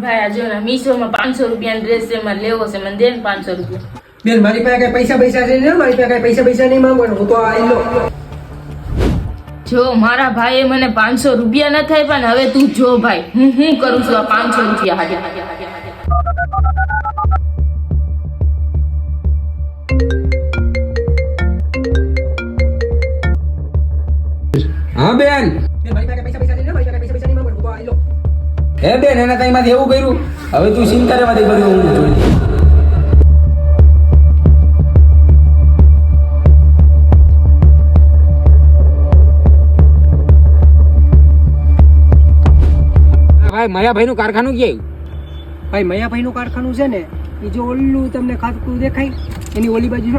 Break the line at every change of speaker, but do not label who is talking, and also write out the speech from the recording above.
ભાઈ આ જો ને મીશોમાં 500 રૂપિયાનો ડ્રેસ છે, મને લેવો છે, મને દે ને 500 રૂપિયા.
બેન મારી પાસે કઈ પૈસા છે ને, મારી પાસે કઈ પૈસા નહીં માંગવાનું, હું તો આઈ લો.
જો મારા ભાઈએ મને 500 રૂપિયા ન થાય, પણ હવે તું જો ભાઈ હું કરું છું આ 500 રૂપિયા હાજર.
હા બેન.
મારી પાસે પૈસા છે ને, મારી પાસે પૈસા નહીં માંગવાનું, હું તો આઈ લો.
હે બેન, એના કઈમાંથી એવું કર્યું? હવે તું ચિંતા રહેવા દે, બધું હું જોઈ. ભાઈ મયાભાઈ નું કારખાનું ક્યાં?
ભાઈ મયાભાઈ નું કારખાનું છે ને, એ જો ઓલું તમને ખાતું દેખાય એની ઓલી બાજુ